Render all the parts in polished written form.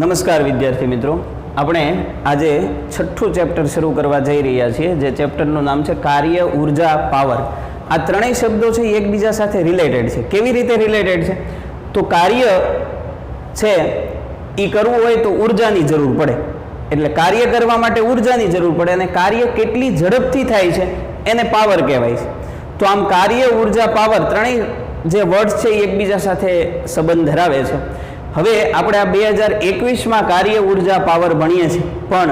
નમસ્કાર વિદ્યાર્થી મિત્રો, આપણે આજે છઠ્ઠું ચેપ્ટર શરૂ કરવા જઈ રહ્યા છીએ, જે ચેપ્ટરનું નામ છે કાર્ય, ઉર્જા, પાવર. આ ત્રણેય શબ્દો છે એ એકબીજા સાથે રિલેટેડ છે. કેવી રીતે રિલેટેડ છે? તો કાર્ય છે એ કરવું હોય તો ઉર્જાની જરૂર પડે, એટલે કાર્ય કરવા માટે ઉર્જાની જરૂર પડે, અને કાર્ય કેટલી ઝડપથી થાય છે એને પાવર કહેવાય છે. તો આમ કાર્ય, ઉર્જા, પાવર ત્રણેય જે વર્ડ્સ છે એ એકબીજા સાથે સંબંધ ધરાવે છે. હવે આપણે આ 2021માં કાર્ય, ઉર્જા, પાવર ભણીએ છીએ, પણ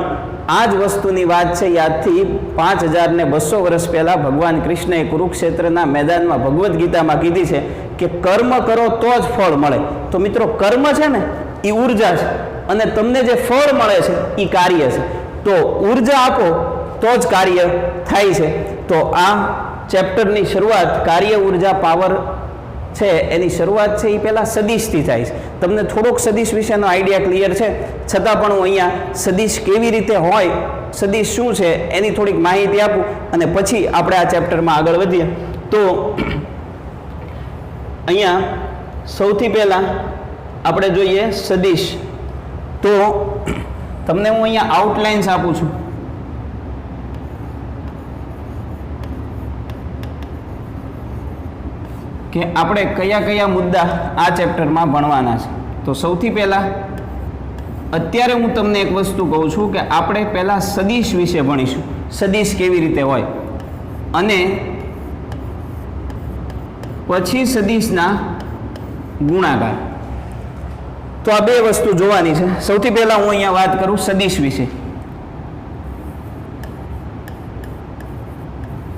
આ જ વસ્તુની વાત છે યાદથી 5200 વર્ષ પહેલાં ભગવાન કૃષ્ણએ કુરુક્ષેત્રના મેદાનમાં ભગવદ્ ગીતામાં કીધી છે કે કર્મ કરો તો જ ફળ મળે. તો મિત્રો, કર્મ છે ને એ ઉર્જા છે, અને તમને જે ફળ મળે છે એ કાર્ય છે. તો ઉર્જા આપો તો જ કાર્ય થાય છે. તો આ ચેપ્ટરની શરૂઆત કાર્ય, ઉર્જા, પાવર છે એની શરૂઆત છે એ પહેલાં સદિશથી થાય છે. તમને થોડોક સદિશ વિશેનો આઈડિયા ક્લિયર છે, છતાં પણ હું અહીંયા સદિશ કેવી રીતે હોય, સદિશ શું છે એની થોડીક માહિતી આપું, અને પછી આપણે આ ચેપ્ટરમાં આગળ વધીએ. તો અહીંયા સૌથી પહેલાં આપણે જોઈએ સદિશ. તો તમને હું અહીંયા આઉટલાઇન્સ આપું છું. કે આપણે કયા કયા મુદ્દા આ ચેપ્ટરમાં ભણવાના છે. તો સૌથી પહેલાં અત્યારે હું તમને એક વસ્તુ કહું છું કે આપણે પહેલાં સદિશ વિશે ભણીશું, સદિશ કેવી રીતે હોય, અને પછી સદિશના ગુણાકાર. તો આ બે વસ્તુ જોવાની છે. સૌથી પહેલાં હું અહીંયા વાત કરું સદિશ વિશે.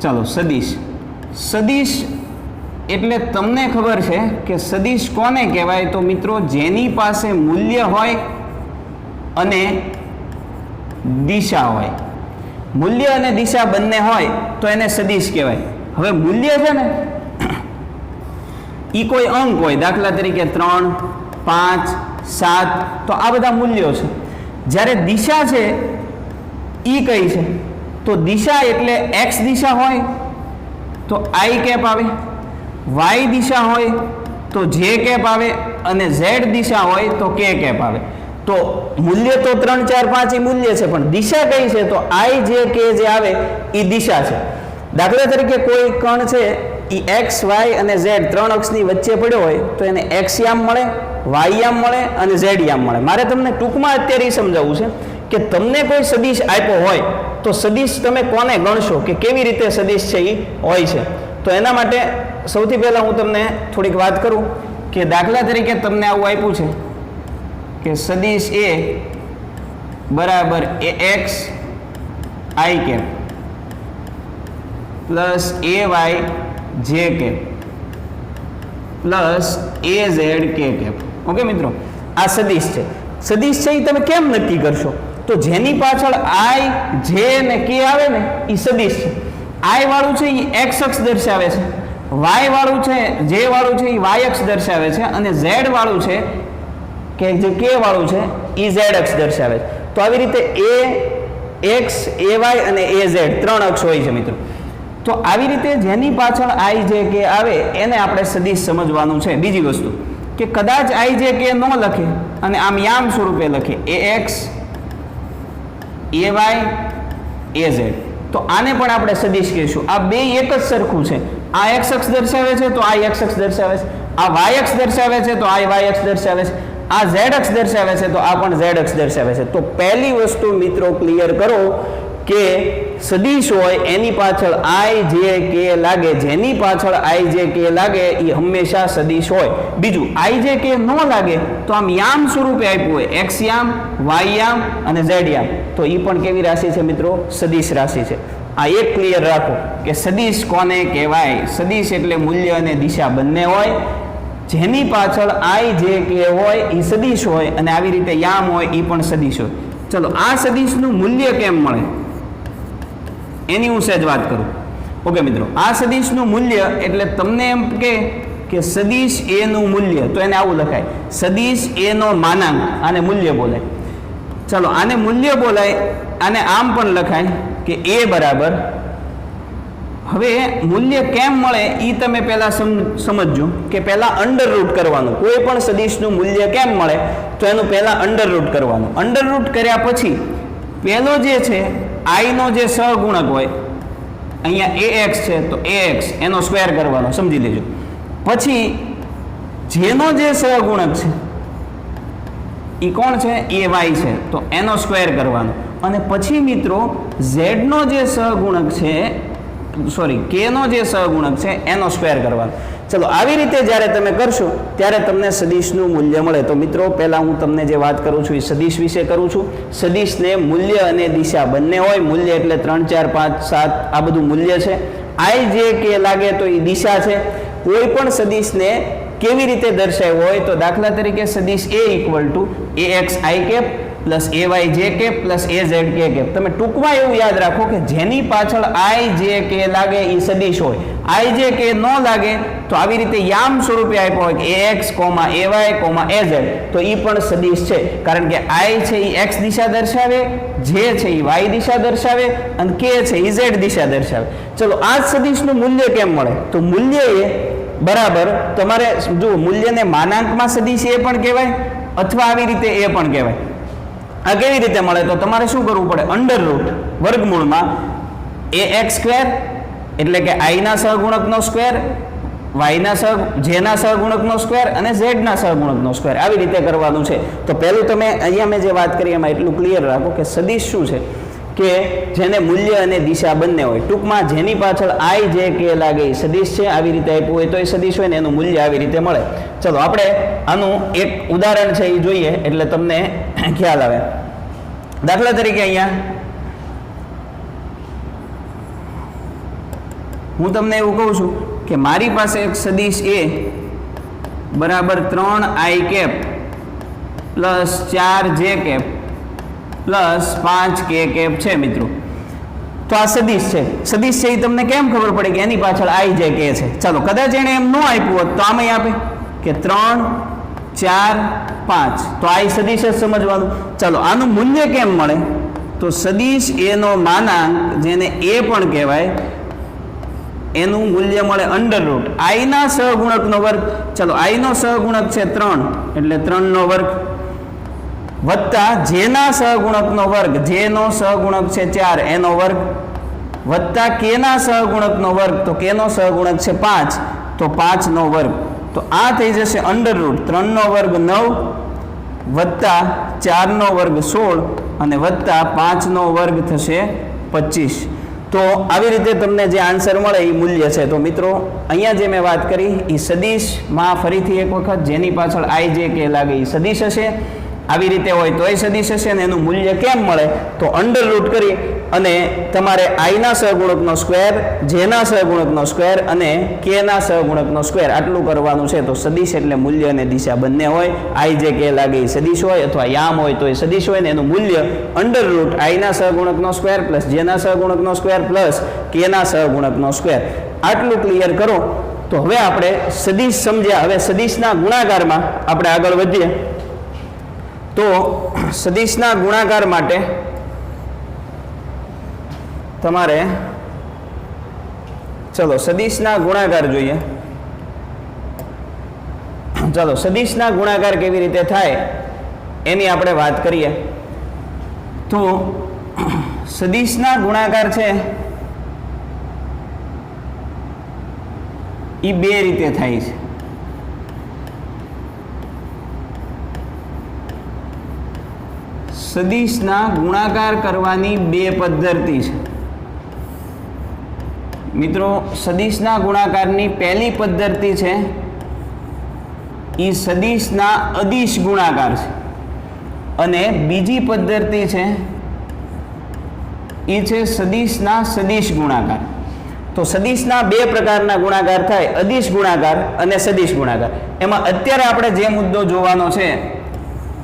ચાલો, સદિશ. સદિશ એટલે તમને ખબર છે કે સદિશ કોને કહેવાય? તો મિત્રો, જેની પાસે મૂલ્ય હોય અને દિશા હોય. મૂલ્ય અને દિશા બંને હોય તો એને સદિશ કહેવાય. હવે મૂલ્ય છે ને એ કોઈ અંક હોય, દાખલા તરીકે 3, 5, 7, તો આ બધા મૂલ્યો છે. જ્યારે દિશા છે એ કઈ છે? તો દિશા એટલે એક્સ દિશા હોય તો આઈ કેપ આવે, વાય દિશા હોય તો જે કેપ આવે, અને ઝેડ દિશા હોય તો કે કેપ આવે. તો મૂલ્ય તો 3, 4, 5 એ મૂલ્ય છે, પણ દિશા કઈ છે? તો આઈ, જે કે જે આવે એ દિશા છે. દાખલા તરીકે કોઈ કણ છે એ એક્સ, વાય અને ઝેડ 3 અક્ષની વચ્ચે પડ્યો હોય તો એને એક્સ યામ મળે, વાય યામ મળે અને ઝેડ યામ મળે. મારે તમને ટૂંકમાં અત્યારે એ સમજાવવું છે કે તમને કોઈ સદિશ આપ્યો હોય તો સદિશ તમે કોને ગણશો, કે કેવી રીતે સદિશ છે એ હોય છે. તો એના માટે સૌથી પહેલાં હું તમને થોડીક વાત કરું કે દાખલા તરીકે તમને આવું આપ્યું છે કે સદિશ એ બરાબર A X I cap plus A Y J cap plus A Z K cap. Okay મિત્રો, આ સદિશ છે. સદિશ છે એ તમે કેમ નક્કી કરશો? તો જેની પાછળ આઈ, જે ને કે આવે ને એ સદિશ છે. આઈ વાળું છે એ એક્સ અક્ષ દર્શાવે છે, વાય વાળું છે, જે વાળું છે એ વાય અક્ષ દર્શાવે છે, અને ઝેડ વાળું છે કે જે કે વાળું છે એ ઝેડ અક્ષ દર્શાવે છે. તો આવી રીતે એ એક્સ, એ વાય અને એ ઝેડ 3 અક્ષ હોય છે મિત્રો. તો આવી રીતે જેની પાછળ આઈ, જે કે આવે એને આપણે સદિશ સમજવાનું છે. બીજી વસ્તુ કે કદાચ આઈ, જે કે ન લખે અને આમ યામ સ્વરૂપે લખે A X, A Y, A Z, તો આને પણ આપણે સદિશ કહીશું. આ બે એક જ સરખું છે. આ એક્સ અક્ષ દર્શાવે છે તો આ એક્સ અક્ષ દર્શાવે છે, આ વાય અક્ષ દર્શાવે છે તો આ વાય અક્ષ દર્શાવે છે, આ ઝેડ અક્ષ દર્શાવે છે તો આ પણ ઝેડ અક્ષ દર્શાવે છે. તો પહેલી વસ્તુ મિત્રો ક્લિયર કરો કે સદિશ હોય એની પાછળ આઈ, જે કે લાગે, જેની પાછળ આઈ, જે કે લાગે એ હંમેશા સદિશ હોય. બીજું, આઈ, જે કે ન લાગે તો આમ યામ સ્વરૂપે આપ્યું હોય, એક્સ યામ, વાય યામ અને ઝેડ યામ, તો એ પણ કેવી રાશિ છે મિત્રો? સદિશ રાશિ છે. આ એક ક્લિયર રાખો કે સદિશ કોને કહેવાય? સદિશ એટલે મૂલ્ય અને દિશા બંને હોય, જેની પાછળ આઈ, જે કે હોય એ સદિશ હોય, અને આવી રીતે યામ હોય એ પણ સદિશ હોય. ચલો, આ સદિશનું મૂલ્ય કેમ મળે એની હું સહેજ વાત કરું. ઓકે મિત્રો, આ સદિશનું મૂલ્ય એટલે તમને એમ કે સદિશ એ નું મૂલ્ય, તો એને આવું લખાય, સદિશ એ નો માનાંક, આને મૂલ્ય બોલાય. ચલો, આને મૂલ્ય બોલાય. આને આમ પણ લખાય કે એ બરાબર હવે મૂલ્ય કેમ મળે એ તમે પહેલા સમજજો કે પહેલા અંડર રૂટ કરવાનું. કોઈ પણ સદિશનું મૂલ્ય કેમ મળે તો એનું પહેલા અંડર રૂટ કરવાનું. અંડર રૂટ કર્યા પછી પહેલો જે છે i નો જે સહગુણક હોય, અહીંયા ax છે તો ax એનો સ્ક્વેર કરવાનો, સમજી લેજો. પછી જેનો જે સહગુણક છે એ કોણ છે, ay છે, તો એનો સ્ક્વેર કરવાનો. અને પછી મિત્રો z નો જે સહગુણક છે, સોરી k નો જે સહગુણક છે એનો સ્ક્વેર કરવાનો. ચલો આવી રીતે જ્યારે તમે કરશો ત્યારે તમને સદિશનું મૂલ્ય મળે. તો મિત્રો પહેલાં હું તમને જે વાત કરું છું એ સદિશ વિશે કરું છું. સદિશને મૂલ્ય અને દિશા બંને હોય. મૂલ્ય એટલે 3 4 5 7 આ બધું મૂલ્ય છે. i જે કે લાગે તો એ દિશા છે. કોઈ પણ સદિશને કેવી રીતે દર્શાવ્યો હોય તો દાખલા તરીકે સદિશ a equal to ax i cap plus ay j cap plus az k cap. તમે ટૂંકમાં એવું યાદ રાખો કે જેની પાછળ i j k લાગે એ સદિશ હોય. i j k ન લાગે તો આવી રીતે યામ સ્વરૂપે આપ્યો હોય કે ax, ay, az તો એ પણ સદિશ છે. કારણ કે i છે એ x દિશા દર્શાવે, j છે એ y દિશા દર્શાવે અને k છે એ z દિશા દર્શાવે. ચલો આ સદિશનું મૂલ્ય કેમ મળે તો મૂલ્ય એ બરાબર તમારે જો મૂલ્યને માનાંકમાં સદિશ એ પણ કહેવાય અથવા આવી રીતે એ પણ કહેવાય. આ કેવી રીતે મળે તો તમારે શું કરવું પડે, અંડર રૂટ વર્ગમૂળમાં ax સ્ક્વેર એટલે કે i ના સહગુણકનો સ્ક્વેર, y ના j ના સહગુણકનો સ્ક્વેર અને z ના સહગુણકનો સ્ક્વેર આવી રીતે કરવાનું છે. તો પહેલું તમે અહીંયા મેં જે વાત કરી એમાં એટલું ક્લિયર રાખો કે સદિશ શું છે કે જેને મૂલ્ય અને દિશા બંને હોય. ટૂંકમાં જેની પાછળ i j k લાગે એ સદિશ છે. આવી રીતે આપ્યું હોય તો એ સદિશ હોય ને એનું મૂલ્ય આવી રીતે મળે. ચલો આપણે આનું એક ઉદાહરણ છે એ જોઈએ એટલે તમને ખ્યાલ આવે. દાખલા તરીકે અહીંયા હું તમને એવું કહું છું કે મારી પાસે એક સદિશ a બરાબર 3i cap plus 4j cap plus 5k cap છે મિત્રો. તો આ સદિશ છે. સદિશ છે એ તમને કેમ ખબર પડે કે એની પાછળ i j k છે. ચાલો કદાચ એને એમ ન આપ્યું હોત તો આમાં આપે કે 3 4 5 તો આ સદિશ જ સમજવાનું. ચાલો આનું મૂલ્ય કેમ મળે તો સદિશ a નો માનાંક જેને a પણ કહેવાય એનું મૂલ્ય મળે અંડર રૂટ i ના સહગુણકનો વર્ગ. ચાલો i નો સહગુણક છે 3 એટલે 3 નો વર્ગ વત્તા j ના સહગુણકનો વર્ગ, j નો સહગુણક છે 4 એનો વર્ગ વત્તા k ના સહગુણકનો વર્ગ, તો k નો સહગુણક છે 5 તો 5 નો વર્ગ. તો આ થઈ જશે અંડર રૂટ 3 નો વર્ગ 9 વત્તા 4 નો વર્ગ 16 અને વત્તા 5 નો વર્ગ થશે 25. તો આવી રીતે તમને જે આન્સર મળે એ મૂલ્ય છે. તો મિત્રો અહીંયા જે મેં વાત કરી એ સદિશમાં ફરીથી એક વખત જેની પાછળ i j k લાગે એ સદિશ હશે. આવી રીતે હોય તો એ સદિશ હશે ને એનું મૂલ્ય કેમ મળે તો અંડર રૂટ કરી અને તમારે i ના સહગુણકનો સ્ક્વેર, j ના સહગુણકનો સ્ક્વેર અને k ના સહગુણકનો સ્ક્વેર આટલું કરવાનું છે. તો સદિશ એટલે મૂલ્ય અને દિશા બંને હોય. i j k લાગે એ સદિશ હોય અથવા યામ હોય તો એ સદિશ હોય ને એનું મૂલ્ય અંડર રૂટ i ના સહગુણકનો સ્ક્વેર પ્લસ j ના સહગુણકનો સ્ક્વેર પ્લસ k ના સહગુણકનો સ્ક્વેર. આટલું ક્લિયર કરો તો હવે આપણે સદિશ સમજ્યા. હવે સદિશના ગુણાકારમાં આપણે આગળ વધીએ. તો સદિશના ગુણાકાર માટે તમારે ચલો સદિશના ગુણાકાર જોઈએ. ચલો સદિશના ગુણાકાર કેવી રીતે થાય એની આપણે વાત કરીએ. તો સદિશના ગુણાકાર છે એ બે રીતે થાય છે. સદિશના ગુણાકાર કરવાની બે પદ્ધતિ છે મિત્રો. સદિશના ગુણાકારની પહેલી પદ્ધતિ છે એ સદિશના અદિશ ગુણાકાર છે અને બીજી પદ્ધતિ છે એ છે સદિશના સદિશ ગુણાકાર. તો સદિશના બે પ્રકારના ગુણાકાર થાય, અદિશ ગુણાકાર અને સદિશ ગુણાકાર. એમાં અત્યારે આપણે જે મુદ્દો જોવાનો છે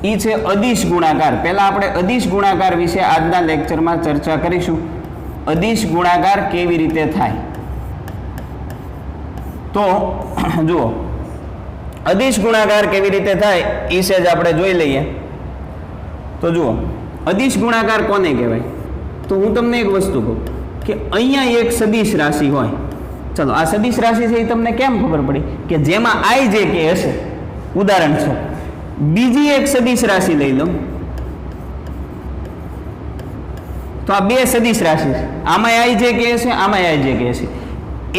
એ છે અદિશ ગુણાકાર. પહેલા આપણે અદિશ ગુણાકાર વિશે આજના લેક્ચરમાં ચર્ચા કરીશું. અદિશ ગુણાકાર કેવી રીતે થાય તો જુઓ, અદિશ ગુણાકાર કેવી રીતે થાય એ સેજ આપણે જોઈ લઈએ. તો જુઓ, અદિશ ગુણાકાર કોને કહેવાય તો હું તમને એક વસ્તુ કહું કે અહીંયા એક સદિશ રાશિ હોય, ચલો આ સદિશ રાશિ છે એ તમને કેમ ખબર પડી કે જેમાં આઈ જે કે હશે, ઉદાહરણ છે. બીજી એક સદિશ રાશિ લઈ લો, તો આ બે સદિશ રાશિ છે, આમાં આઈ જે કે હશે, આમાં આઈ જે કે હશે,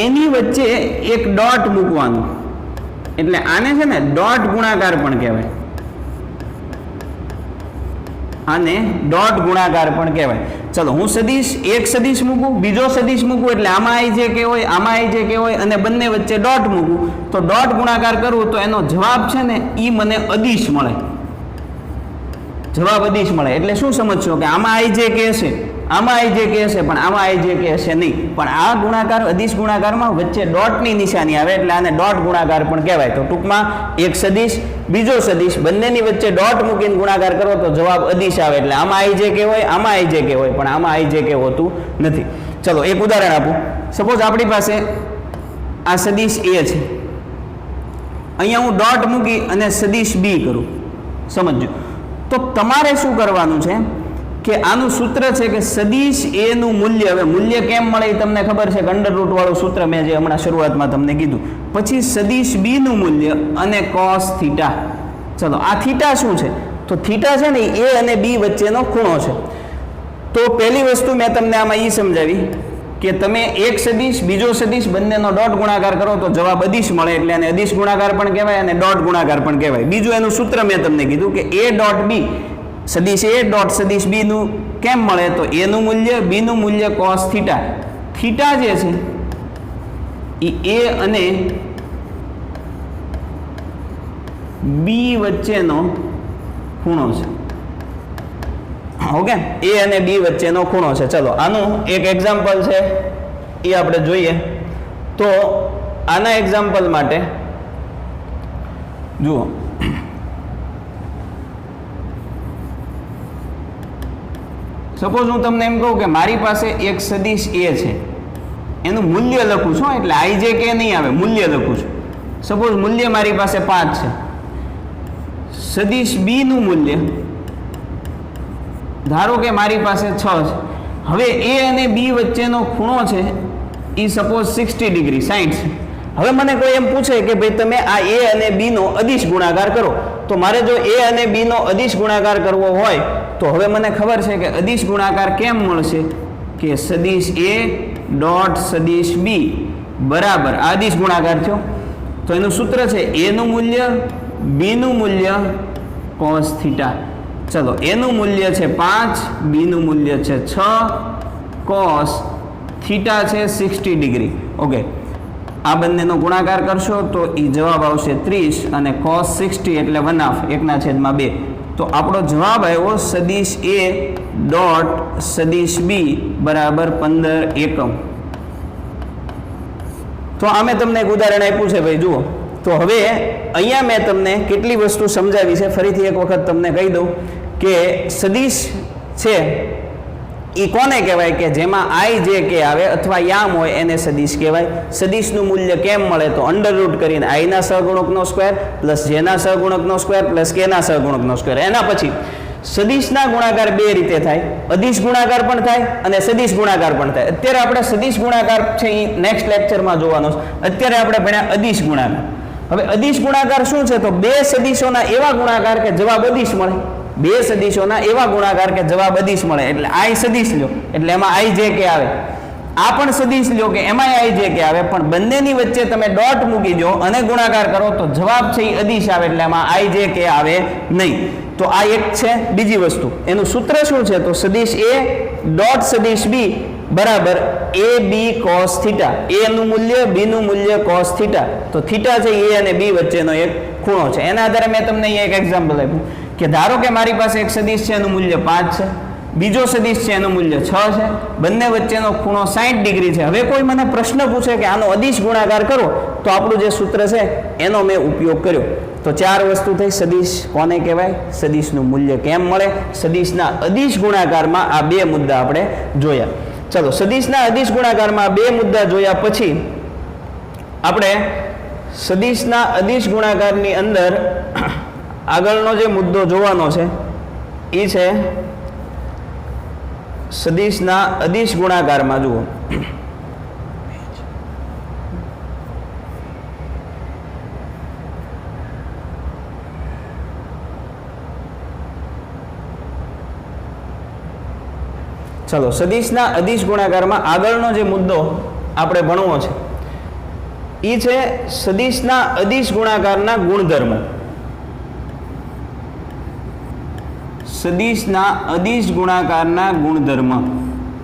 એની વચ્ચે એક ડોટ મૂકવાનું, એટલે આને છે ને ડોટ ગુણાકાર પણ કહેવાય, આને ડોટ ગુણાકાર પણ કહેવાય. ચલો હું સદિશ એક સદિશ મૂકું, બીજો સદિશ મૂકું, એટલે આમાં આઈ જે કે હોય, આમાં આઈ જે કે હોય, અને બંને વચ્ચે ડોટ મૂકું, તો ડોટ ગુણાકાર કરું તો એનો જવાબ છે ને એ મને અદિશ મળે, જવાબ અદિશ મળે. એટલે શું સમજશો કે આમાં આઈ જે કે હશે, આમાં આઈ જે કે હશે, પણ આમાં આઈ જે કે હશે નહીં. પણ આ ગુણાકાર અદિશ ગુણાકારમાં વચ્ચે ડોટની નિશાની આવે એટલે આને ડોટ ગુણાકાર પણ કહેવાય. તો ટૂંકમાં એક સદિશ બીજો સદિશ બંનેની વચ્ચે ડોટ મૂકીને ગુણાકાર કરો તો જવાબ અદિશ આવે. એટલે આમાં આઈ જે કે હોય, આમાં આઈ જે કે હોય, પણ આમાં આઈ જે કે હોતું નથી. ચલો એક ઉદાહરણ આપું. સપોઝ આપણી પાસે આ સદિશ એ છે, અહીંયા હું ડોટ મૂકી અને સદિશ બી કરું, સમજો. તો તમારે શું કરવાનું છે કે આનું સૂત્ર છે કે સદિશ એ નું મૂલ્ય, હવે મૂલ્ય કેમ મળે એ તમને ખબર છે કે અંડર રૂટ વાળું સૂત્ર મેં જે હમણાં શરૂઆતમાં તમને કીધું. પછી સદિશ બી નું મૂલ્ય અને કોસ થીટા. ચલો આ થીટા શું છે? તો થીટા છે ને એ અને બી વચ્ચેનો ખૂણો છે. તો પહેલી વસ્તુ મેં તમને આમાં એ સમજાવી કે તમે એક સદિશ બીજો સદિશ બંનેનો ડોટ ગુણાકાર કરો તો જવાબ અદિશ મળે, એટલે આને અદિશ ગુણાકાર પણ કહેવાય અને ડોટ ગુણાકાર પણ કહેવાય. બીજું એનું સૂત્ર મેં તમને કીધું કે એ ડોટ બી, સદિશ એ ડોટ સદિશ બી નું કેમ મળે? તો એ નું મૂલ્ય, બી નું મૂલ્ય કોસ થીટા. થીટા જે છે એ અને બી વચ્ચેનો ખૂણો છે. ઓકે, એ અને બી વચ્ચેનો ખૂણો છે. ચલો આનું એક એક્ઝામ્પલ છે એ આપણે જોઈએ. તો આના એક્ઝામ્પલ માટે જુઓ, સપોઝ હું તમને એમ કહું કે મારી પાસે એક સદિશ એ છે, એનું મૂલ્ય લખું છું, એટલે આઈ જે કે નહીં આવે, મૂલ્ય લખું છું. સપોઝ મૂલ્ય મારી પાસે 5 છે. સદિશ બી નું મૂલ્ય ધારો કે મારી પાસે 6 છે. હવે એ અને બી વચ્ચેનો ખૂણો છે એ સપોઝ 60 ડિગ્રી 60 છે. હવે મને કોઈ એમ પૂછે કે ભાઈ તમે આ એ અને બી નો અદિશ ગુણાકાર કરો, તો મારે જો એ અને બી નો અદિશ ગુણાકાર કરવો હોય તો હવે મને ખબર છે કે અદિશ ગુણાકાર કેમ મળશે કે સદિશ એ ડોટ સદિશ બી બરાબર આ અદિશ ગુણાકાર થયો. તો એનું સૂત્ર છે એ નું મૂલ્ય, બી નું મૂલ્ય કોસ થીટા. ચલો એનું મૂલ્ય છે 5, બી નું મૂલ્ય છે 6, કોસ થીટા છે 60 ડિગ્રી. ઓકે, આ બંનેનો ગુણાકાર કરશો તો એ જવાબ આવશે 30 અને કોસ 60 એટલે 1/2, 1/2. તો આપણો જવાબ આવ્યો સદિશ એ ડોટ સદિશ બી બરાબર 15 એકમ. તો આમે તમને એક ઉદાહરણ આપ્યું છે ભાઈ, જુઓ. તો હવે અહીંયા મેં તમને કેટલી વસ્તુ સમજાવી છે, ફરીથી એક વખત તમને કહી દઉં કે સદિશ છે એ કોને કહેવાય કે જેમાં આઈ જે કે આવે અથવા યામ હોય એને સદિશ કહેવાય. સદિશનું મૂલ્ય કેમ મળે? તો અંડર રૂટ કરીને આઈના સહગુણકનો સ્ક્વેર પ્લસ જેના સહગુણકનો સ્ક્વેર પ્લસ કેના સહગુણકનો સ્ક્વેર. એના પછી સદિશના ગુણાકાર બે રીતે થાય, અદિશ ગુણાકાર પણ થાય અને સદિશ ગુણાકાર પણ થાય. અત્યારે આપણે સદિશ ગુણાકાર છે એ નેક્સ્ટ લેક્ચરમાં જોવાનો છે. અત્યારે આપણે ભણ્યા અદિશ ગુણાકાર. હવે અદિશ ગુણાકાર શું છે? તો બે સદિશોના એવા ગુણાકાર કે જવાબ અદિશ મળે, બે સદિશોના એવા ગુણાકાર કે જવાબ અદિશ મળે. એટલે આઈ સદિશ લ્યો એટલે એમાં આઈ જે કે આવે, આ પણ સદિશ લ્યો કે એમાં આઈ જે કે આવે, પણ બંનેની વચ્ચે તમે ડોટ મૂકી દો અને ગુણાકાર કરો તો જવાબ છે એ અદિશ આવે, એટલે એમાં આઈ જે કે આવે નહીં. તો આ એક છે. બીજી વસ્તુ એનું સૂત્ર શું છે? તો સદિશ એ ડોટ સદિશ બી બરાબર એ બી કોસ થીટા. એ નું મૂલ્ય, બી નું મૂલ્ય કોસ થીટા. તો થીટા છે એ અને બી વચ્ચેનો એક ખૂણો છે. એના આધારે મેં તમને અહીંયા એક એક્ઝામ્પલ આપ્યું કે ધારો કે મારી પાસે એક સદિશ છે એનું મૂલ્ય 5 છે, બીજો સદિશ છે એનું મૂલ્ય 6 છે, બંને વચ્ચેનો ખૂણો 60 ડિગ્રી છે. હવે કોઈ મને પ્રશ્ન પૂછે કે આનો અદિશ ગુણાકાર કરો, તો આપણું જે સૂત્ર છે એનો મેં ઉપયોગ કર્યો. તો 4 વસ્તુ થઈ. સદિશ કોને કહેવાય, સદિશનું મૂલ્ય કેમ મળે, સદિશના અદિશ ગુણાકારમાં આ બે મુદ્દા આપણે જોયા. ચલો સદિશના અદિશ ગુણાકારમાં બે મુદ્દા જોયા પછી આપણે સદિશના અદિશ ગુણાકારની અંદર આગળનો જે મુદ્દો જોવાનો છે એ છે સદિશના અદિશ ગુણાકારમાં જુઓ, ચલો સદિશના અદિશ ગુણાકારમાં આગળનો જે મુદ્દો આપણે ભણવો છે એ છે સદિશના અદિશ ગુણાકારના ગુણધર્મો. સદિશના અદિશ ગુણાકારના ગુણધર્મ.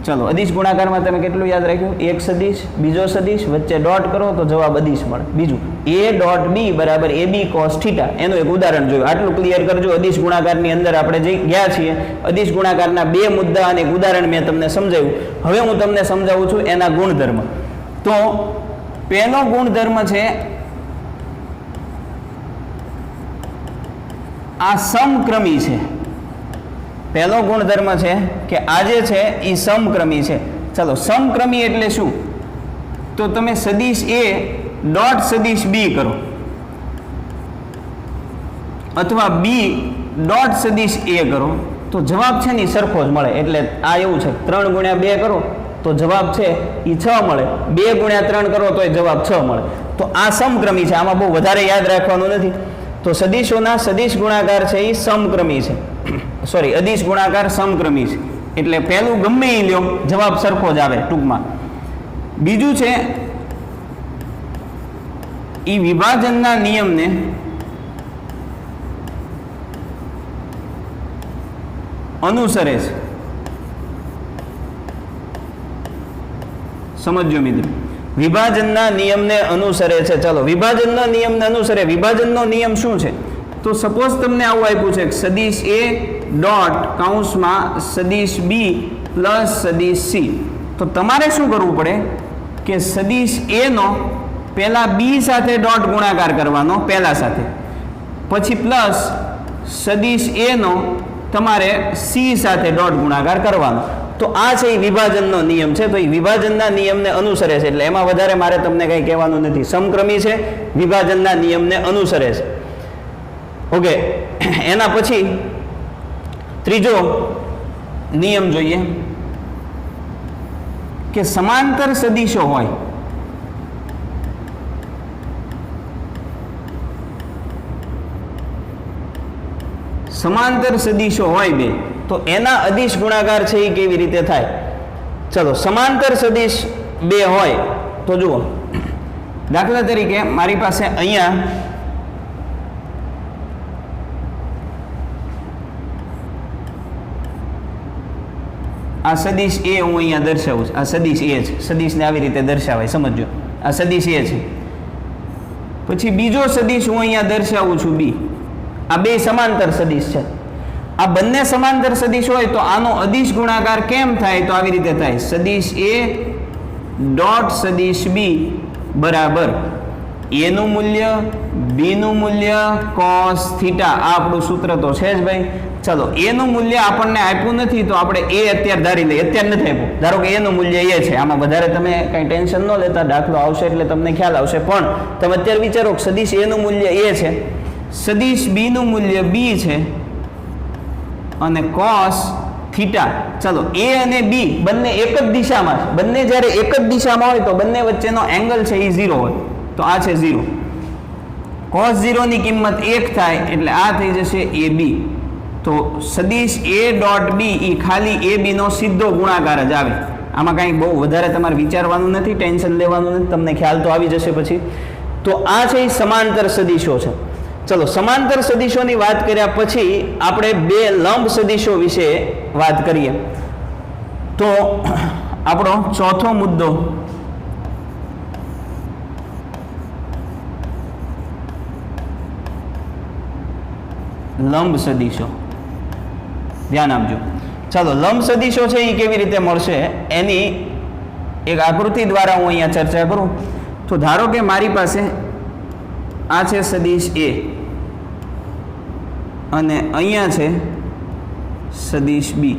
ચલો અદિશ ગુણાકારમાં તમે કેટલું યાદ રાખ્યું? એક સદિશ, બીજો સદિશ, વચ્ચે ડોટ કરો તો જવાબ અદિશ મળે. બીજું a ડોટ b બરાબર ab cos થીટા, એનું એક ઉદાહરણ જોયું. આટલું ક્લિયર કરજો. અદિશ ગુણાકારની અંદર આપણે જે ગયા છીએ, અદિશ ગુણાકારના બે મુદ્દા અને એક ઉદાહરણ મેં તમને સમજાવ્યું. હવે હું તમને સમજાવું છું એના ગુણધર્મ. તો પહેલો ગુણધર્મ છે આ સમક્રમી છે. પહેલો ગુણધર્મ છે કે આ જે છે એ સમક્રમી છે. ચલો સમક્રમી એટલે શું? તો તમે સદિશ a ડોટ સદિશ b કરો અથવા b ડોટ સદિશ a કરો તો જવાબ છે ને સરખો જ મળે. એટલે આ એવું છે 3 ગુણ્યા 2 કરો તો જવાબ છે એ 6 મળે, 2 ગુણ્યા 3 કરો તો જવાબ 6 મળે. તો આ સમક્રમી છે. આમાં બહુ વધારે યાદ રાખવાનું નથી. તો સદિશોના સદિશ ગુણાકાર છે એ સમક્રમી છે. સોરી, અદિશ ગુણાકાર સમક્રમી છે. એટલે પહેલું ગમે એ લ્યો જવાબ સરખો જ આવે ટૂંકમાં. બીજું છે એ વિભાજનના નિયમને અનુસરે છે. સમજો મિત્રો, વિભાજનના નિયમને અનુસરે છે. ચલો વિભાજનના નિયમને અનુસરે. વિભાજનનો નિયમ શું છે? તો સપોઝ તમને આવું આપ્યું છે કે સદિશ a ડોટ કૌંસમાં સદિશ b પ્લસ સદિશ c. તો તમારે શું કરવું પડે કે સદિશ a નો પહેલા b સાથે ડોટ ગુણાકાર કરવાનો, પહેલા સાથે, પછી પ્લસ સદિશ a નો તમારે c સાથે ડોટ ગુણાકાર કરવાનો. તો આ છે એ વિભાજનનો નિયમ છે. તો એ વિભાજનના નિયમને અનુસરે છે. એટલે એમાં વધારે મારે તમને કંઈ કહેવાનું નથી. સમક્રમી છે, વિભાજનના નિયમને અનુસરે છે. ઓકે, એના પછી ત્રીજો નિયમ જોઈએ કે સમાંતર સદિશો હોય સમાંતર સદિશો હોય બે, તો એના અદિશ ગુણાકાર છે એ કેવી રીતે થાય? ચલો સમાંતર સદિશ બે હોય તો જુઓ, દાખલા તરીકે મારી પાસે અહીંયા આ સદિશ એ હું અહીંયા દર્શાવું છું. આ સદિશ એ છે. સદિશને આવી રીતે દર્શાવાય, સમજો. આ સદિશ એ છે. પછી બીજો સદિશ હું અહીંયા દર્શાવું છું બી. આ બે સમાંતર સદિશ છે. આ બંને સમાંતર સદિશ હોય તો આનો અદિશ ગુણાકાર કેમ થાય? તો આવી રીતે થાય. સદિશ એ ડોટ સદિશ બી બરાબર એ નું મૂલ્ય બી નું મૂલ્ય કોસ થીટા. આ આપણું સૂત્ર તો છે જ ભાઈ. ચલો એ નું મૂલ્ય આપણને આપ્યું નથી તો આપણે એ અત્યારે ધારી લઈએ. અત્યારે નથી આપ્યું, ધારો કે એનું મૂલ્ય એ છે. આમાં વધારે તમે કંઈ ટેન્શન ન લેતા, દાખલો આવશે એટલે તમને ખ્યાલ આવશે. પણ તમે અત્યારે વિચારો કે સદિશ એ નું મૂલ્ય એ છે, સદિશ બી નું મૂલ્ય બી છે અને કોસ થીટા. ચલો એ અને બી બંને એક જ દિશામાં છે. બંને જ્યારે એક જ દિશામાં હોય તો બંને વચ્ચેનો એંગલ છે એ 0 હોય. તો આ છે 0. કોસ 0 ની કિંમત 1 થાય એટલે આ થઈ જશે એ બી. તો સદિશ એ ડોટ બી એ ખાલી એ બી નો સીધો ગુણાકાર જ આવે. આમાં કાંઈ બહુ વધારે તમારે વિચારવાનું નથી, ટેન્શન લેવાનું નથી, તમને ખ્યાલ તો આવી જશે પછી. તો આ છે એ સમાંતર સદિશો છે. ચલો સમાંતર સદિશોની વાત કર્યા પછી આપણે બે લંબ સદિશો વિશે વાત કરીએ. તો આપણો ચોથો મુદ્દો લંબ સદિશો. ધ્યાન આપજો. ચાલો લંબ સદિશો છે એ કેવી રીતે મળશે એની એક આકૃતિ દ્વારા હું અહીંયા ચર્ચા કરું. તો ધારો કે મારી પાસે આ છે સદિશ એ અને અહીંયા છે સદિશ બી.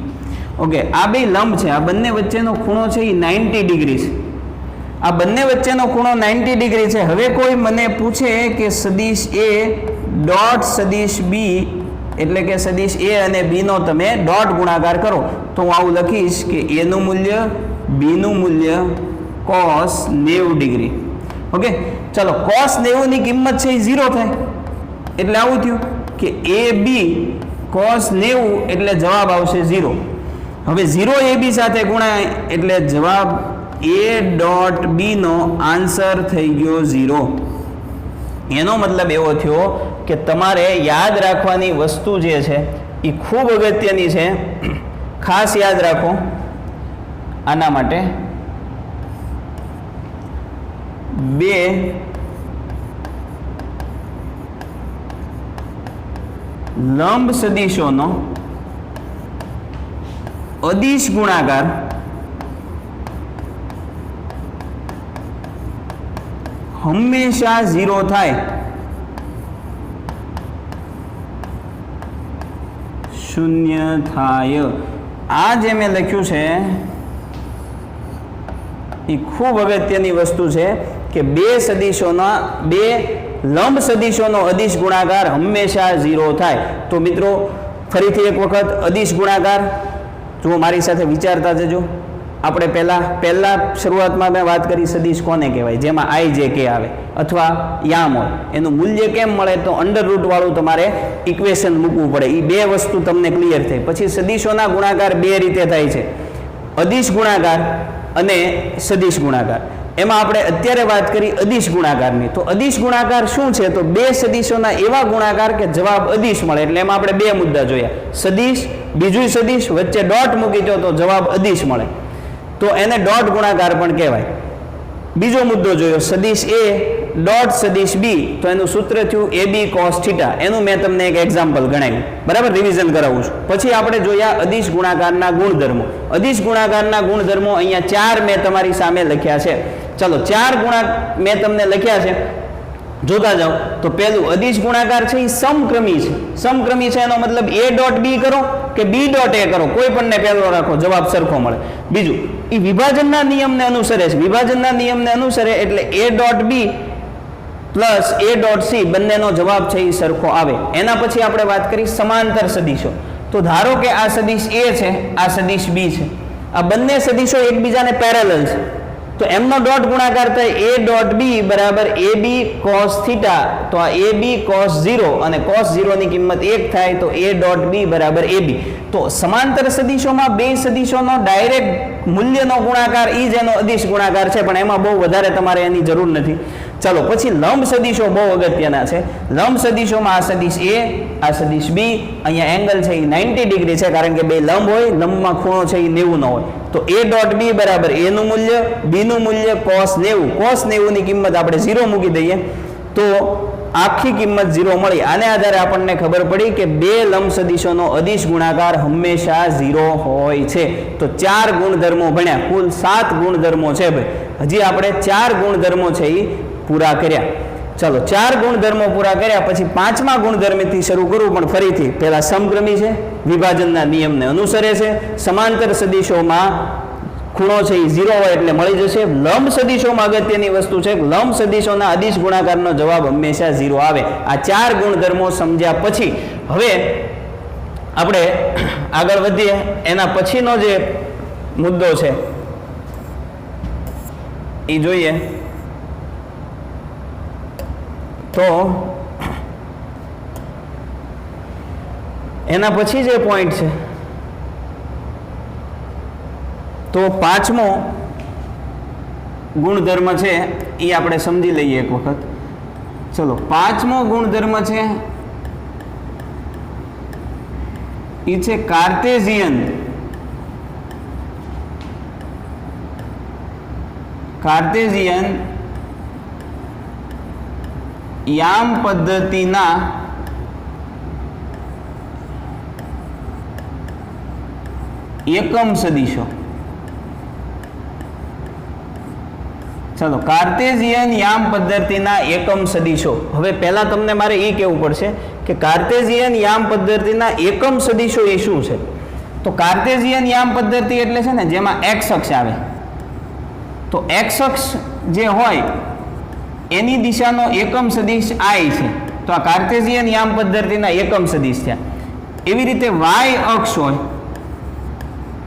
ઓકે, આ બે લંબ છે. આ બંને વચ્ચેનો ખૂણો છે એ 90 ડિગ્રી છે. આ બંને વચ્ચેનો ખૂણો 90 ડિગ્રી છે. હવે કોઈ મને પૂછે કે સદિશ એ ડોટ સદિશ બી એટલે કે સદિશ એ અને બી નો તમે ડોટ ગુણાકાર કરો તો હું આવું લખીશ કે એ નું મૂલ્ય બી નું મૂલ્ય cos 90 ડિગ્રી. ઓકે, ચલો cos 90 ની કિંમત છે એ 0 થાય એટલે આવું થયું કે એ બી cos 90 એટલે જવાબ આવશે 0. હવે 0 એ બી સાથે ગુણાય એટલે જવાબ એ ડોટ બી નો આન્સર થઈ ગયો 0. એનો મતલબ એવો થયો કે તમારે યાદ રાખવાની વસ્તુ જે છે એ ખૂબ અગત્યની છે, ખાસ યાદ રાખો. આના માટે બે લંબ સદિશોનો અદિશ ગુણાકાર હંમેશા 0 થાય. શૂન્ય થાય. આ જે મેં લખ્યું છે એ ખૂબ અગત્યની વસ્તુ છે કે બે લંબ સદિશોનો અદિશ ગુણાકાર હંમેશા 0 થાય. તો મિત્રો ફરીથી એક વખત અદિશ ગુણાકાર જુઓ, મારી સાથે વિચારતા જજો. આપણે પહેલા શરૂઆતમાં મેં વાત કરી સદિશ કોને કહેવાય, જેમાં આઈ જે કે આવે અથવા યામ હોય. એનું મૂલ્ય કેમ મળે તો અંડરરૂટ વાળું તમારે ઇક્વેશન મૂકવું પડે. એ બે વસ્તુ તમને ક્લિયર થઈ. પછી સદિશોના ગુણાકાર બે રીતે થાય છે, અદિશ ગુણાકાર અને સદિશ ગુણાકાર. એમાં આપણે અત્યારે વાત કરી અદિશ ગુણાકારની. તો અદિશ ગુણાકાર શું છે? તો બે સદિશોના એવા ગુણાકાર કે જવાબ અદિશ મળે. એટલે એમાં આપણે બે મુદ્દા જોયા, સદિશ બીજું સદિશ, વચ્ચે ડોટ મૂકી દો તો જવાબ અદિશ મળે, તો એને ડોટ ગુણાકાર પણ કહેવાય. બીજો મુદ્દો જોયો સદિશ એ ડોટ સદિશ બી, તો એનું સૂત્ર થયું એ બી કોસ થીટા. એનું મેં તમને એક એક્ઝામ્પલ ગણાવ્યું, બરાબર, રિવિઝન કરાવું છું. પછી આપણે જોયા અદિશ ગુણાકારના ગુણધર્મો. અદિશ ગુણાકારના ગુણધર્મો અહીંયા 4 મેં તમારી સામે લખ્યા છે. ચલો 4 ગુણાક મેં તમને લખ્યા છે, જોતા જાઓ. તો પહેલું અદિશ ગુણાકાર છે એ સમક્રમી છે. સમક્રમી છે એનો મતલબ એ ડોટ બી કરો કે બી ડોટ એ કરો, કોઈ પણને પહેલો રાખો, જવાબ સરખો મળે. બીજું, એ વિભાજનના નિયમને અનુસરે છે. વિભાજનના નિયમને અનુસરે એટલે a dot B plus A dot c બંનેનો જવાબ છે એ સરખો આવે. એના પછી આપણે વાત કરી સમાંતર સદિશો. તો ધારો કે આ સદિશ એ છે, આ સદિશ બી છે, આ બંને સદિશો એકબીજાને પેરેલલ છે, તો એમનો ડોટ ગુણાકાર થાય એ ડોટ બી બરાબર એ બી કોસ થીટા. તો આ એ બી કોસ 0 અને કોસ 0 ની કિંમત 1 થાય, તો એ ડોટ બી બરાબર એ બી. તો સમાંતર સદિશોમાં બે સદિશોનો ડાયરેક્ટ મૂલ્યનો ગુણાકાર એ જ એનો અદિશ ગુણાકાર છે, પણ એમાં બહુ વધારે તમારે એની જરૂર નથી. ચલો પછી લંબ સદિશો બહુ અગત્યના છે. લંબ સદિશોમાં આ સદિશ એ, આ સદિશ બી, અહીંયા એંગલ છે એ 90 ડિગ્રી છે, કારણ કે બે લંબ હોય, લંબમાં ખૂણો છે એ 90 નો હોય. તો એ ડોટ બી બરાબર એ નું મૂલ્ય, બી નું મૂલ્ય કોસ 90. કોસ 90 ની કિંમત આપણે 0 મૂકી દઈએ તો આખી કિંમત 0 મળી. આને આધારે આપણને ખબર પડી કે બે લંબ સદિશોનો અદિશ ગુણાકાર હંમેશા 0 હોય છે. તો 4 ગુણધર્મો ભણ્યા, કુલ 7 ગુણધર્મો છે ભાઈ. હજી આપણે 4 ગુણધર્મો છે એ પૂરા કર્યા. ચલો 4 ગુણધર્મો પૂરા કર્યા પછી 5મા ગુણધર્મથી શરૂ કરવું, પણ ફરીથી પહેલા સમક્રમી છે, વિભાજનના નિયમને અનુસરે છે, સમાંતર સદિશોમાં ખૂણો છે એ 0 હોય એટલે મળી જશે. લંબ સદિશોમાં અગત્યની વસ્તુ છે, લંબ સદિશોના અદિશ ગુણાકારનો જવાબ હંમેશા 0 આવે. આ 4 ગુણધર્મો સમજ્યા પછી હવે આપણે આગળ વધીએ. એના પછીનો જે મુદ્દો છે એ જોઈએ. તો એના પછી જે પોઈન્ટ છે, તો 5મો ગુણધર્મ છે એ આપણે સમજી લઈએ એક વખત. ચલો 5મો ગુણધર્મ છે એ છે કાર્ટેશિયન યામ પદ્ધતિના એકમ સદિશો. ચાલો, કાર્ટેશિયન યામ પદ્ધતિના એકમ સદિશો. હવે પહેલા તમને મારે એ કહેવું પડશે કે કાર્ટેશિયન યામ પદ્ધતિના એકમ સદિશો એ શું છે. તો કાર્ટેશિયન યામ પદ્ધતિ એટલે છે ને જેમાં એક્સ અક્ષ આવે, તો એક્સ અક્ષ જે હોય એની દિશાનો એકમ સદિશ આઈ છે. તો આ કાર્ટેશિયન યામ પદ્ધતિના એકમ સદિશ છે. એવી રીતે વાય અક્ષ હોય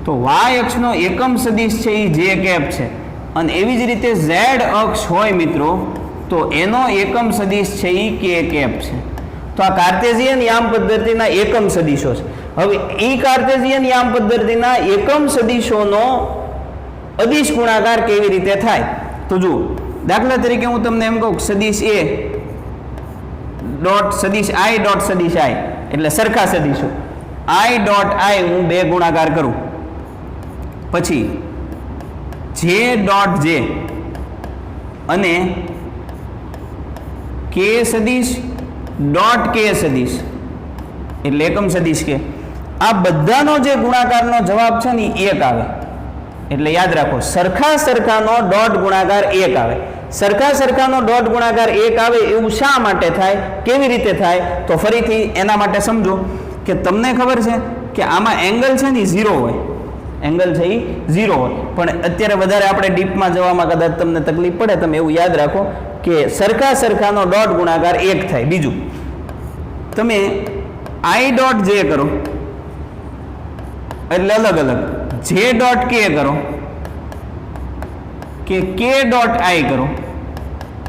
તો વાય અક્ષનો એકમ સદિશ છે એ જે કેપ છે, અને એવી જ રીતે ઝેડ અક્ષ હોય મિત્રો તો એનો એકમ સદિશ છે એ કે કેપ છે. તો આ કાર્ટેશિયન યામ પદ્ધતિના એકમ સદિશો છે. હવે એ કાર્ટેશિયન યામ પદ્ધતિના એકમ સદિશોનો અદિશ ગુણાકાર કેવી રીતે થાય તો જુઓ, દાખલા તરીકે હું તમને એમ કહું સદિશ એ ડોટ સદિશ આઈ ડોટ સદિશ આઈ એટલે સરખા સદિશો આઈ ડોટ આઈ હું 2 ગુણાકાર કરું, પછી જે ડોટ જે અને કે સદિશ ડોટ કે સદિશ એટલે એકમ સદિશ કે આ બધાનો જે ગુણાકારનો જવાબ છે ને એ 1 આવે. એટલે યાદ રાખો સરખા સરખાનો ડોટ ગુણાકાર 1 આવે. સરખા સરખાનો ડોટ ગુણાકાર 1 આવે એવું શા માટે થાય, કેવી રીતે થાય તો ફરીથી એના માટે સમજો કે તમને ખબર છે કે આમાં એંગલ છે ને 0 હોય, એંગલ છે એ 0 હોય, પણ અત્યારે વધારે આપણે ડીપમાં જવામાં કદાચ તમને તકલીફ પડે, તમે એવું યાદ રાખો કે સરખા સરખાનો ડોટ ગુણાકાર 1 થાય. બીજું તમે આઈ ડોટ જે કરો એટલે અલગ અલગ, જે ડોટ કે કરો કે ડોટ આઈ કરો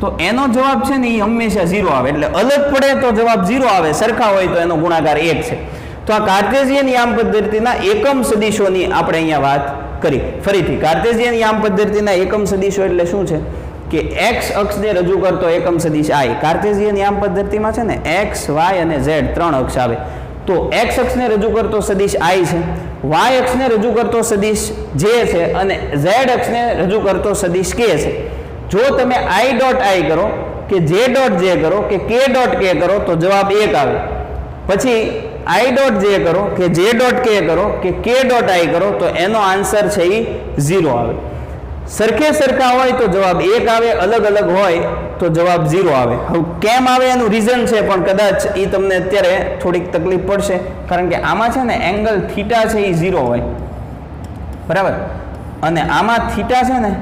તો એનો જવાબ છે ને એ હંમેશા 0 આવે. એટલે અલગ પડે તો જવાબ 0 આવે, સરખા હોય તો એનો ગુણાકાર 1 છે. તો આ કાર્ટેશિયન યામ પદ્ધતિના એકમ સદિશોની આપણે અહીંયા વાત કરી. ફરીથી કાર્ટેશિયન યામ પદ્ધતિના એકમ સદિશો એટલે શું છે કે x અક્ષને રજૂ કરતો એકમ સદિશ i. કાર્ટેશિયન યામ પદ્ધતિમાં છે ને x y અને z 3 અક્ષ આવે. તો x અક્ષને રજૂ કરતો સદિશ i છે, y અક્ષને રજૂ કરતો સદિશ j છે અને z અક્ષને રજૂ કરતો સદિશ k છે. જો તમે i ડોટ i કરો કે j ડોટ j કરો કે k ડોટ k કરો તો જવાબ 1 આવે. પછી i ડોટ j કરો કે j ડોટ k કરો કે k ડોટ i કરો તો એનો આન્સર છે એ 0 આવે. સરખે સરખા હોય તો જવાબ 1 આવે, અલગ અલગ હોય તો જવાબ 0 આવે. હવે કેમ આવે એનું રીઝન છે, પણ કદાચ એ તમને અત્યારે થોડીક તકલીફ પડશે, કારણ કે આમાં છે ને એંગલ થીટા છે એ 0 હોય, બરાબર, અને આમાં થીટા છે ને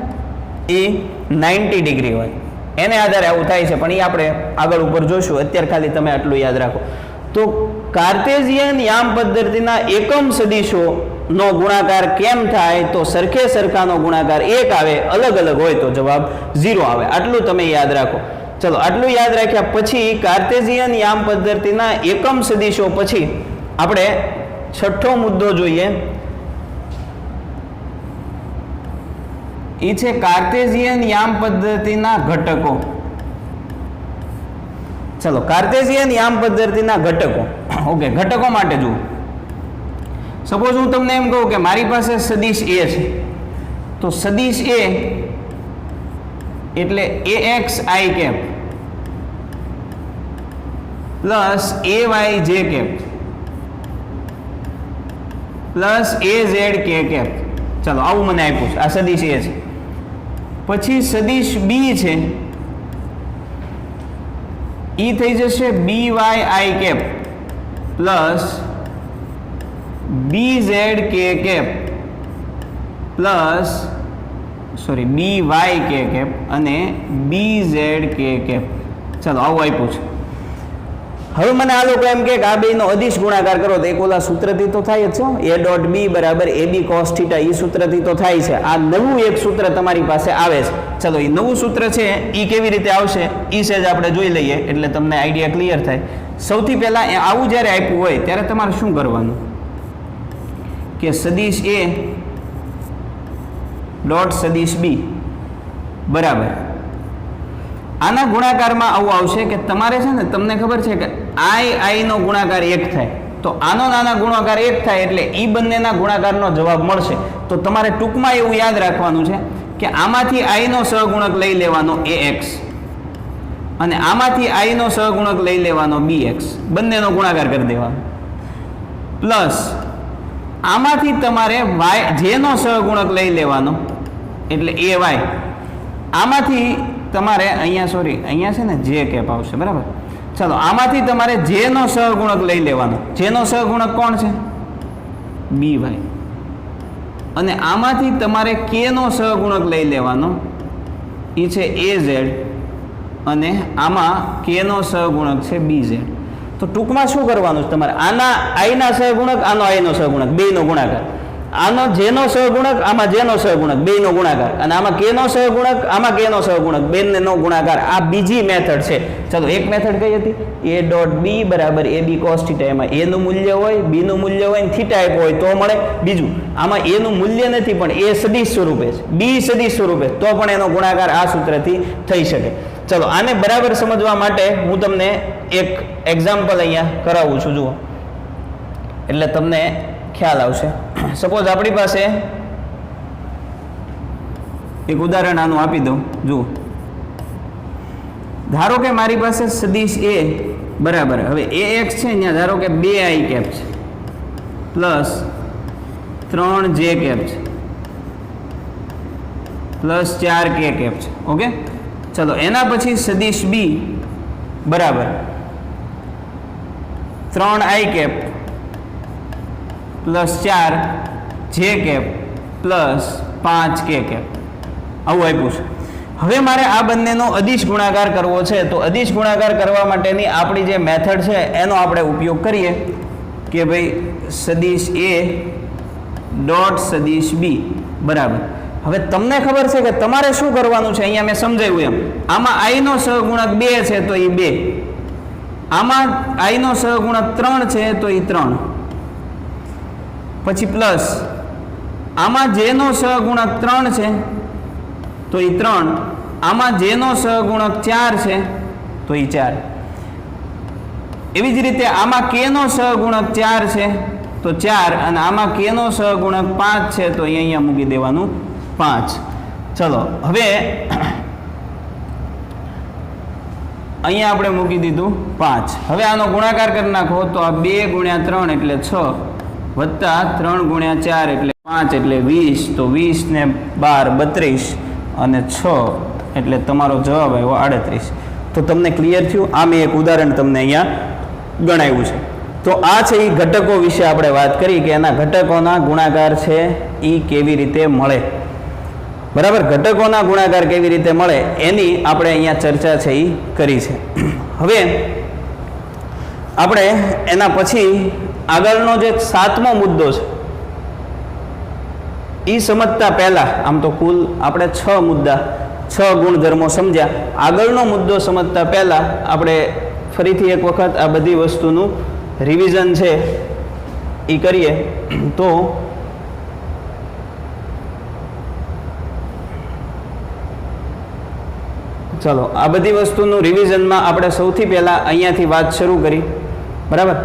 એ 90 ડિગ્રી હોય. એને આધારે આવું થાય છે, પણ એ આપણે આગળ ઉપર જોઈશું. અત્યારે ખાલી તમે આટલું યાદ રાખો. તો કાર્ટેશિયન યામ પદ્ધતિના એકમ સદિશોનો ગુણાકાર કેમ થાય તો સરખે સરખાનો ગુણાકાર 1 આવે, અલગ અલગ હોય તો જવાબ 0 આવે. આટલું તમે યાદ રાખો. ચલો, આટલું યાદ રાખ્યા પછી કાર્ટેશિયન યામ પદ્ધતિના એકમ સદિશો પછી આપણે છઠ્ઠો મુદ્દો જોઈએ. એ છે કાર્ટેશિયન યામ પદ્ધતિના ઘટકો. ચલો, કાર્ટેશિયન યામ પદ્ધતિના ઘટકો. ઓકે, ઘટકો માટે જુઓ. સપોઝ હું તમને એમ કહું કે મારી પાસે સદિશ a છે, તો સદિશ a એટલે ax i cap plus ay j cap plus az k cap. ચલો, આવું મને આપ્યું છે. આ સદિશ a છે. પછી સદિશ b છે, એ થઈ જશે by i cap plus bz k cap plus by k cap અને bz k કેપ. ચાલો, આવું આપ્યું છે. હવે મને આ લોકો એમ કે આ બેનો અદિશ ગુણાકાર કરો તો એક ઓલા સૂત્રથી તો થાય જ છે, a ડોટ b બરાબર ab cos θ, એ સૂત્રથી તો થાય છે. આ નવું એક સૂત્ર તમારી પાસે આવે છે. ચલો, એ નવું સૂત્ર છે એ કેવી રીતે આવશે એ સેજ આપણે જોઈ લઈએ એટલે તમને આઈડિયા ક્લિયર થાય. સૌથી પહેલાં આવું જ્યારે આપ્યું હોય ત્યારે તમારે શું કરવાનું કે સદિશ a ડોટ સદિશ b બરાબર આના ગુણાકારમાં આવું આવશે કે તમારે છે ને, તમને ખબર છે કે i નો ગુણાકાર 1 થાય તો આનો નાના ગુણાકાર 1 થાય એટલે એ બંનેના ગુણાકારનો જવાબ મળશે. તો તમારે ટૂંકમાં એવું યાદ રાખવાનું છે કે આમાંથી i નો સહગુણક લઈ લેવાનો ax અને આમાંથી i નો સહગુણક લઈ લેવાનો bx, બંનેનો ગુણાકાર કરી દેવાનો, પ્લસ આમાંથી તમારે j નો સહગુણક લઈ લેવાનો એટલે ay, આમાંથી તમારે અહીંયા છે ને j કેપ આવશે, બરાબર. ચાલો, આમાંથી તમારે j નો સહગુણક લઈ લેવાનો. j નો સહગુણક કોણ છે? by. અને આમાંથી તમારે k નો સહગુણક લઈ લેવાનો, એ છે az, અને આમાં k નો સહગુણક છે bz. તો ટૂંકમાં શું કરવાનું છે તમારે? આના આઈના સહગુણક, આનો આઈનો સહગુણક, બેયનો ગુણાકાર. આનો જેનો સહગુણક, આમાં જેનો સહગુણક, બેયનો ગુણાકાર. અને આમાં કેનો સહગુણક, આમાં કેનો સહગુણક, બેયનો ગુણાકાર. આ બીજી મેથડ છે. ચલો, એક મેથડ કઈ હતી? a ડોટ b બરાબર ab cos θ. એમાં a નું મૂલ્ય હોય, b નું મૂલ્ય હોય ને θ આપ્યો હોય તો મળે. બીજું, આમાં a નું મૂલ્ય નથી પણ a સદિશ સ્વરૂપે છે, b સદિશ સ્વરૂપે, તો પણ એનો ગુણાકાર આ સૂત્રથી થઈ શકે. ચલો, આને બરાબર સમજવા માટે હું તમને એક એક્ઝામ્પલ અહીંયા કરાવું છું. જુઓ, એટલે તમને ખ્યાલ આવશે. સપોઝ આપણી પાસે એક ઉદાહરણ આનું આપી દઉં. જુઓ, ધારો કે મારી પાસે સદિશ a બરાબર, હવે ax છે ત્યાં ધારો કે 2i કેપ છે પ્લસ 3j કેપ છે પ્લસ 4k કેપ છે. ઓકે, ચલો, એના પછી સદિશ b બરાબર 3i cap plus 4j cap plus 5k cap, આવું આપ્યું છે. હવે મારે આ બંનેનો અદિશ ગુણાકાર કરવો છે. તો અદિશ ગુણાકાર કરવા માટેની આપણી જે મેથડ છે એનો આપણે ઉપયોગ કરીએ કે ભાઈ સદિશ a ડોટ સદિશ b બરાબર. હવે તમને ખબર છે કે તમારે શું કરવાનું છે, અહીંયા મેં સમજાવ્યું એમ. આમાં i નો સહગુણક 2 છે તો એ 2, આમાં i નો સહગુણક 3 છે તો એ 3, પછી પ્લસ આમાં j નો સહગુણક 3 છે તો એ 3, આમાં j નો સહગુણક 4 છે તો એ 4. એવી જ રીતે આમાં k નો સહગુણક 4 છે તો 4, અને આમાં k નો સહગુણક 5 છે તો અહીંયા મૂકી દેવાનું 5. ચલો, હવે અહીંયા આપણે મૂકી દીધું 5. હવે આનો ગુણાકાર કરી નાખો તો આ 2 ગુણ્યા 3 એટલે 6 વત્તા 3 ગુણ્યા 4 એટલે 5 એટલે 20. તો 20 ને 12 32 અને 6 એટલે તમારો જવાબ આવ્યો 38. તો તમને ક્લિયર થયું? આ મેં એક ઉદાહરણ તમને અહીંયા ગણાવ્યું છે. તો આ છે એ ઘટકો વિશે આપણે વાત કરી કે એના ઘટકોના ગુણાકાર છે એ કેવી રીતે મળે. બરાબર, ઘટકોના ગુણાકાર કેવી રીતે મળે એની આપણે અહીંયા ચર્ચા છે એ કરી છે. હવે આપણે એના પછી આગળનો જે 7મો મુદ્દો છે એ સમજતા પહેલા, આમ તો કુલ આપણે 6 મુદ્દા 6 ગુણધર્મો સમજ્યા. આગળનો મુદ્દો સમજતા પહેલા આપણે ફરીથી એક વખત આ બધી વસ્તુનું રિવિઝન છે એ કરીએ. તો ચલો, આ બધી વસ્તુનું રિવિઝનમાં આપણે સૌથી પહેલા અહીંયાથી વાત શરૂ કરી. બરાબર,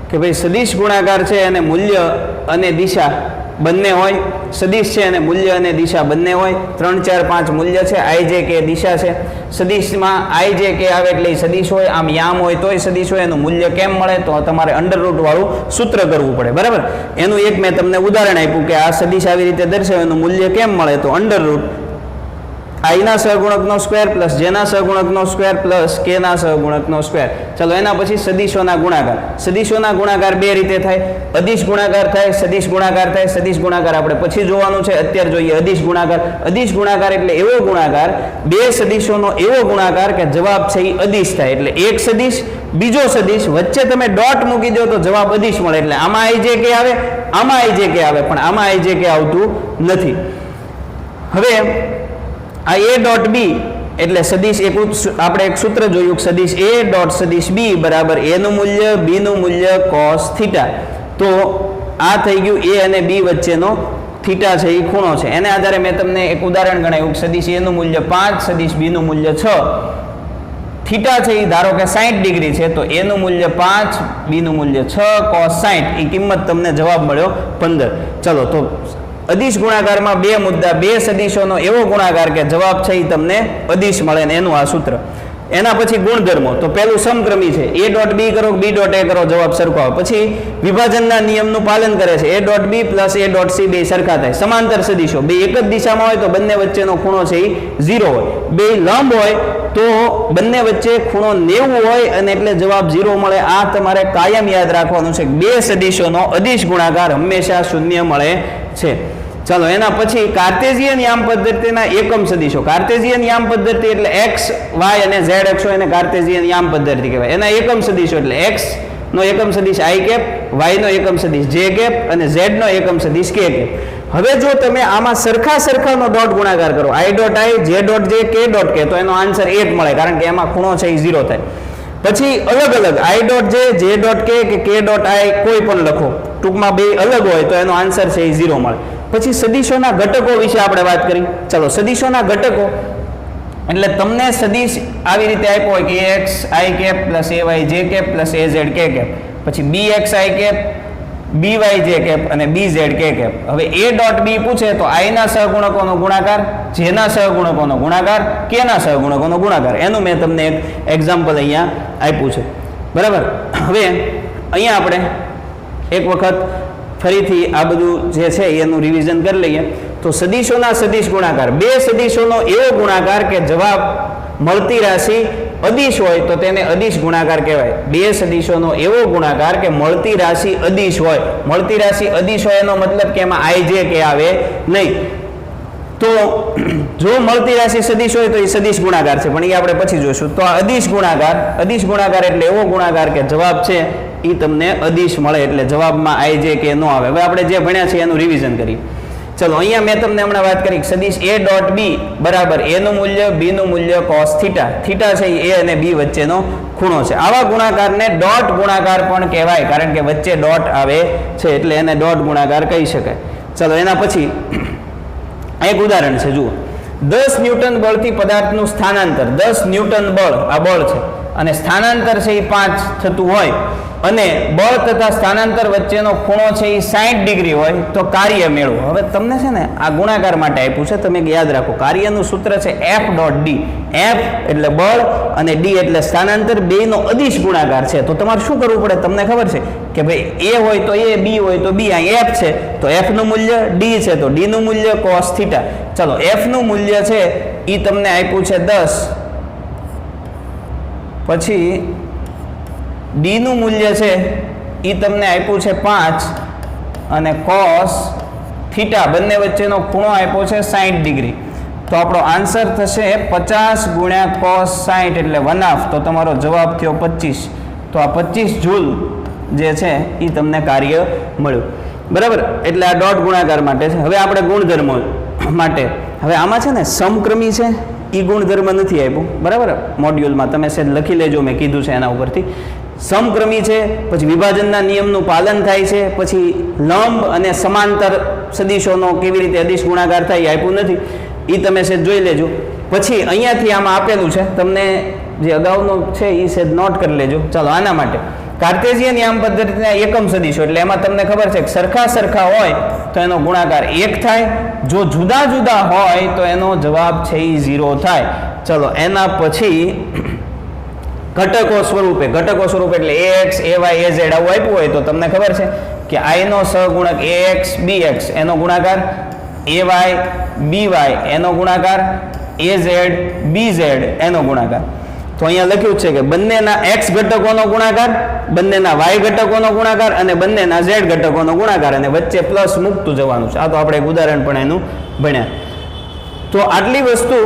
કે ભાઈ સદિશ ગુણાકાર છે અને મૂલ્ય અને દિશા બંને હોય. સદિશ છે અને મૂલ્ય અને દિશા બંને હોય. 3 4 5 મૂલ્ય છે, i j k દિશા છે. સદિશમાં i j k આવે એટલે સદિશ હોય, આમ યામ હોય તોય સદિશ હોય. એનું મૂલ્ય કેમ મળે? તો તમારે અંડરરૂટ વાળું સૂત્ર કરવું પડે. બરાબર, એનું એક મેં તમને ઉદાહરણ આપ્યું કે આ સદિશ આવી રીતે દર્શાવે, એનું મૂલ્ય કેમ મળે? તો અંડરરૂટ i ના સહગુણકનો સ્ક્વેર પ્લસ j ના સહગુણકનો સ્ક્વેર પ્લસ k ના સહગુણકનો સ્ક્વેર. ચલો, એના પછી સદિશોના ગુણાકાર. સદિશોના ગુણાકાર બે રીતે થાય. અદિશ ગુણાકાર થાય, સદિશ ગુણાકાર થાય. સદિશ ગુણાકાર આપણે પછી જોવાનું છે, અત્યારે જોઈએ અદિશ ગુણાકાર. અદિશ ગુણાકાર એટલે એવો ગુણાકાર, બે સદિશોનો એવો ગુણાકાર કે જવાબ છે એ અદિશ થાય. એટલે એક સદિશ બીજો સદિશ વચ્ચે તમે ડોટ મૂકી દો તો જવાબ અદિશ મળે. એટલે આમાં i j k આવે, આમાં i j k આવે, પણ આમાં i j k આવતું નથી. હવે આ a ડોટ b એટલે સદિશ એક આપણે એક સૂત્ર જોયું, સદિશ a ડોટ સદિશ b બરાબર a નું મૂલ્ય b નું મૂલ્ય cos θ. તો આ થઈ ગયું a અને b વચ્ચેનો થીટા છે એ ખૂણો છે. એને આધારે મેં તમને એક ઉદાહરણ ગણાવ્યું. સદિશ a નું મૂલ્ય 5, સદિશ b નું મૂલ્ય 6. થીટા છે એ ધારો કે 60 ડિગ્રી છે તો a નું મૂલ્ય 5, b નું મૂલ્ય 6, cos 60 એ કિંમત તમને જવાબ મળ્યો 15. ચલો, તો અદિશ ગુણાકારમાં બે મુદ્દા, બે સદિશોનો એવો ગુણાકાર કે જવાબ છે એ તમને અદિશ મળે ને એનું આ સૂત્ર. એના પછી ગુણધર્મો. તો પહેલું સમક્રમી છે, a ડોટ b કરો b ડોટ a કરો, જવાબ સરખો આવે. પછી વિભાજનના નિયમનું પાલન કરે છે, a dot b plus a dot c બે સરખા થાય. સમાંતર સદિશો બે એક જ દિશામાં હોય તો બંને વચ્ચેનો ખૂણો છે એ 0 હોય. બે લંબ હોય તો બંને વચ્ચે ખૂણો 90 હોય અને એટલે જવાબ 0 મળે. આ તમારે કાયમ યાદ રાખવાનું છે. બે સદિશોનો અદિશ ગુણાકાર હંમેશા શૂન્ય મળે છે. ચાલો એના પછી કાર્ટેશિયન યામ પદ્ધતિના એકમ સદીશો. કાર્ટેશિયન યામ પદ્ધતિ એટલે એક્સ વાય અને ઝેડ અક્ષો એને કાર્ટેશિયન યામ પદ્ધતિ કહેવાય. એના એકમ સદીશો એટલે એક્સ નો એકમ સદીશ આઈ કેપ, વાય નો એકમ સદીશ જે કેપ અને ઝેડ નો એકમ સદીશ કે કેપ. હવે જો તમે આમાં સરખાનો ડોટ ગુણાકાર કરો, આઈ ડોટ આઈ, જે ડોટ જે, કે ડોટ કે, તો એનો આન્સર 1 મળે કારણ કે એમાં ખૂણો છે એ 0 થાય. પછી અલગ અલગ આઈ ડોટ જે ડોટ કે ડોટ આઈ કોઈ પણ લખો, ટૂંકમાં બે અલગ હોય તો એનો આન્સર છે એ 0 મળે. પછી સદીશોના ઘટકો વિશે આપણે વાત કરી. ચલો સદીશોના ઘટકો એટલે તમને સદીશ આવી રીતે આપ્યો હોય કે X I cap plus A Y J cap plus A Z K cap, પછી B X I cap, B Y J cap અને બી ઝેડ કે કેપ. હવે એ ડોટ બી પૂછે તો આઈ ના સહગુણકોનો ગુણાકાર, જે ના સહગુણકોનો ગુણાકાર, કે ના સહગુણકોનો ગુણાકાર. એનું મેં તમને એક એક્ઝામ્પલ અહીંયા આપ્યું છે. બરાબર. હવે અહીંયા આપણે એક વખત ફરીથી આ બધું જે છે એનું રિવિઝન કરી લઈએ. તો સદીશોના સદીશ ગુણાકાર, બે સદીશોનો એવો ગુણાકાર કે જવાબ મળતી રાશિ અદિશ હોય તો તેને અદિશ ગુણાકાર કહેવાય. બે સદીશોનો એવો ગુણાકાર કે મળતી રાશિ અદિશ હોય. મળતી રાશિ અદિશ હોય એનો મતલબ કે એમાં આઈ જે કે આવે નહીં. તો જો મળતી રાશિ સદીશ હોય તો એ સદીશ ગુણાકાર છે, પણ એ આપણે પછી જોઈશું. તો આ અદિશ ગુણાકાર એટલે એવો ગુણાકાર કે જવાબ છે એ તમને અદિશ મળે, એટલે જવાબમાં આઈ જે કે ન આવે. હવે આપણે જે ભણ્યા છે એનું રિવિઝન કરીએ. ચલો અહીંયા મેં તમને હમણાં વાત કરી સદીશ એ ડોટ બી બરાબર એ નું મૂલ્ય બી નું મૂલ્ય કોસ થીટા. થીટા છે એ અને બી વચ્ચેનો ખૂણો છે. આવા ગુણાકારને ડોટ ગુણાકાર પણ કહેવાય કારણ કે વચ્ચે ડોટ આવે છે એટલે એને ડોટ ગુણાકાર કહી શકાય. ચલો એના પછી એક ઉદાહરણ છે, જુઓ. 10 ન્યૂટન બળથી પદાર્થનું સ્થાનાંતર, 10 ન્યૂટન બળ આ બળ છે અને સ્થાનાંતર છે એ 5 થતું હોય અને બળ તથા સ્થાનાંતર વચ્ચેનો ખૂણો છે એ 60 ડિગ્રી હોય તો કાર્ય મેળવો. હવે તમને છે ને આ ગુણાકાર માટે આપ્યું છે, તમે યાદ રાખો કાર્યનું સૂત્ર છે એફ ડોટ ડી. એફ એટલે બળ અને ડી એટલે સ્થાનાંતર, બેનો અદિશ ગુણાકાર છે. તો તમારે શું કરવું પડે તમને ખબર છે કે ભાઈ એ હોય તો એ, બી હોય તો બી. અહીં એફ છે તો એફ નું મૂલ્ય, ડી છે તો ડી નું મૂલ્ય કોસ થીટા. ચલો એફ નું મૂલ્ય છે એ તમને આપ્યું છે 10, પછી ડી નું મૂલ્ય છે એ તમને આપ્યું છે 5 અને કોસ થીટા બંને વચ્ચેનો ખૂણો આપ્યો છે 60 ડિગ્રી. તો આપણો આન્સર થશે 50 ગુણ્યા કોસ 60 એટલે 1/2. તો તમારો જવાબ થયો 25. તો આ 25 જૂલ જે છે એ તમને કાર્ય મળ્યું. બરાબર. એટલે આ ડોટ ગુણાકાર માટે છે. હવે આપણે ગુણધર્મો માટે, હવે આમાં છે ને સમક્રમી છે એ ગુણધર્મ નથી આપ્યું. બરાબર. મોડ્યુલમાં તમે સેજ લખી લેજો, મેં કીધું છે એના ઉપરથી. સમક્રમી છે, પછી વિભાજનના નિયમનું પાલન થાય છે, પછી લંબ અને સમાંતર સદીશોનો કેવી રીતે અદિશ ગુણાકાર થાય એ આપ્યું નથી, એ તમે સેજ જોઈ લેજો. પછી અહીંયાથી આમાં આપેલું છે, તમને જે અગાઉનો છે એ સેજ નોટ કરી લેજો. ચાલો આના માટે કાર્ટેશિયન યામ પદ્ધતિના એકમ સદીશો એટલે એમાં તમને ખબર છે કે સરખા હોય તો એનો ગુણાકાર 1 થાય, જો જુદા જુદા હોય તો એનો જવાબ છે એ 0 થાય. ચલો એના પછી ઘટકો સ્વરૂપે એટલે ax ay az આવું આપ્યું હોય તો તમને ખબર છે કે i નો સહગુણક ax bx એનો ગુણાકાર, ay by એનો ગુણાકાર, az bz એનો ગુણાકાર. તો અહીંયા લખ્યું છે કે બંનેના x ઘટકોનો ગુણાકાર, બંનેના y ઘટકોનો ગુણાકાર અને બંનેના z ઘટકોનો ગુણાકાર અને વચ્ચે પ્લસ મૂકતું જવાનું છે. આ તો આપણે એક ઉદાહરણ પણ એનું ભણ્યા. તો આટલી વસ્તુ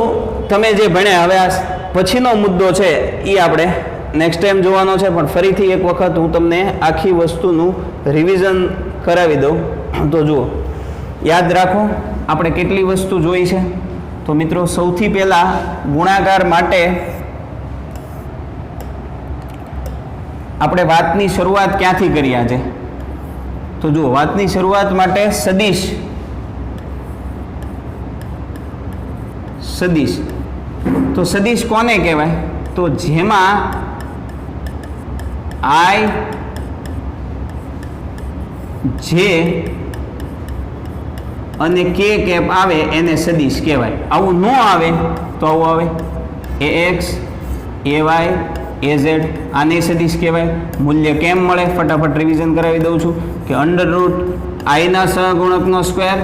તમે જે ભણ્યા, હવે આ પછીનો મુદ્દો છે એ આપણે નેક્સ્ટ ટાઈમ જોવાનો છે, પણ ફરીથી એક વખત હું તમને આખી વસ્તુનું રિવિઝન કરાવી દઉં. તો જુઓ, યાદ રાખો આપણે કેટલી વસ્તુ જોઈ છે. તો મિત્રો સૌથી પહેલાં ગુણાકાર માટે આપણે વાતની શરૂઆત ક્યાંથી કરી આજે? તો જુઓ, વાતની શરૂઆત માટે સદીશ તો સદીશ કોને કહેવાય? તો જેમાં i j અને k કેપ આવે એને સદીશ કહેવાય. આવું ન આવે તો આવું આવે ax ay az, આને સદીશ કહેવાય. મૂલ્ય કેમ મળે? ફટાફટ રિવિઝન કરાવી દઉં છું કે અંડર રૂટ i ના સહગુણકનો સ્ક્વેર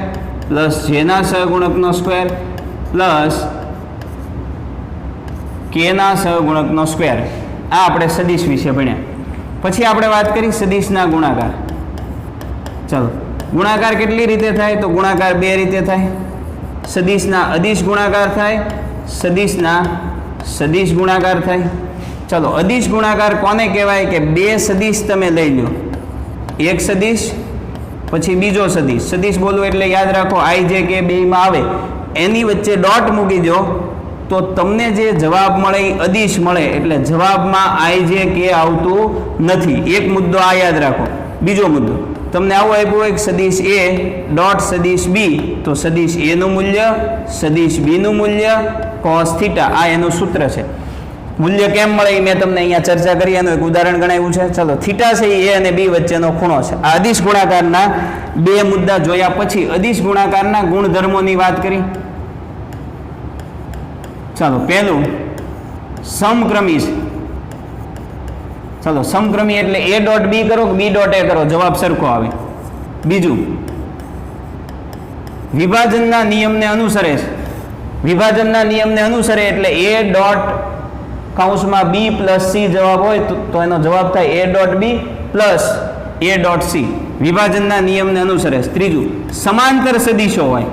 પ્લસ j ના સહગુણકનો સ્ક્વેર પ્લસ k ના સહગુણકનો સ્ક્વેર. આ આપણે સદીશ વિશે ભણ્યા. પછી આપણે વાત કરી સદીશના ગુણાકાર. ચલો ગુણાકાર કેટલી રીતે થાય? તો ગુણાકાર બે રીતે થાય. સદિશના અદિશ ગુણાકાર થાય, સદિશના સદિશ ગુણાકાર થાય. ચલો, અદિશ ગુણાકાર કોને કહેવાય? કે બે સદિશ તમે લઈ લો, એક સદિશ પછી બીજો સદિશ. સદિશ બોલવું એટલે યાદ રાખો આઈ જે કે બેયમાં આવે એની વચ્ચે ડોટ મૂકી દો તો તમને જે જવાબ મળે એ અદિશ મળે. એટલે જવાબમાં આઈ જે કે આવતું નથી. એક મુદ્દો આ યાદ રાખો. બીજો મુદ્દો, તમને આવું આપ્યું હોય કે સદિશ એ ડોટ સદિશ બી, તો સદિશ એ નું મૂલ્ય, સદિશ બી નું મૂલ્ય cos થીટા, આ એનું સૂત્ર છે. મૂલ્ય કેમ મળે એ મેં તમને અહીંયા ચર્ચા કરી, એનું એક ઉદાહરણ ગણાવ્યું છે. ચલો, થીટા છે એ અને બી વચ્ચેનો ખૂણો છે. આ અદિશ ગુણાકારના બે મુદ્દા જોયા પછી અદિશ ગુણાકારના ગુણધર્મોની વાત કરી. ચાલો, પહેલું સમક્રમી છે. ચાલો, સમક્રમી એટલે એ ડોટ બી કરો કે બી ડોટ એ કરો, જવાબ સરખો આવે. બીજું, વિભાજનના નિયમને અનુસરે છે. વિભાજનના નિયમને અનુસરે એટલે એ ડોટ કૌંસમાં બી પ્લસ સી જવાબ હોય તો એનો જવાબ થાય A dot B plus A dot C. વિભાજનના નિયમને અનુસરે. ત્રીજું, સમાંતર સદિશો હોય.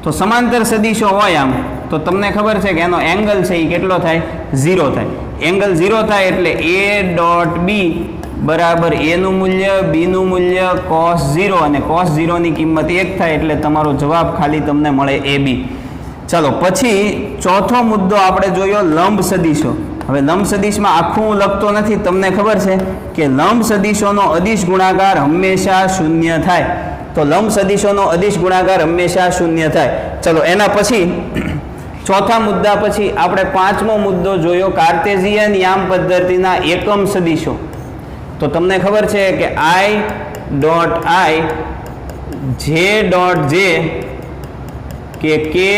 તો સમાંતર સદિશો હોય આમ તો તમને ખબર છે કે એનો એંગલ છે એ કેટલો થાય? 0 થાય. એંગલ 0 થાય એટલે એ ડોટ બી બરાબર એ નું મૂલ્ય, બી નું મૂલ્ય cos 0 અને cos 0 ની કિંમત 1 થાય એટલે તમારો જવાબ ખાલી તમને મળે એ બી. ચાલો, પછી ચોથો મુદ્દો આપણે જોયો લંબ સદિશો. હવે લંબ સદિશમાં આખું હું લખતો નથી, તમને ખબર છે કે લંબ સદિશોનો અદિશ ગુણાકાર હંમેશા શૂન્ય થાય. તો લંબ સદિશોનો અદિશ ગુણાકાર હંમેશા શૂન્ય થાય. ચલો, એના પછી ચોથા મુદ્દા પછી આપણે પાંચમો મુદ્દો જોયો કાર્ટેઝિયન યામ પદ્ધતિના એકમ સદિશો. તો તમને ખબર છે કે આઈ ડોટ આઈ, જે ડોટ જે કે કે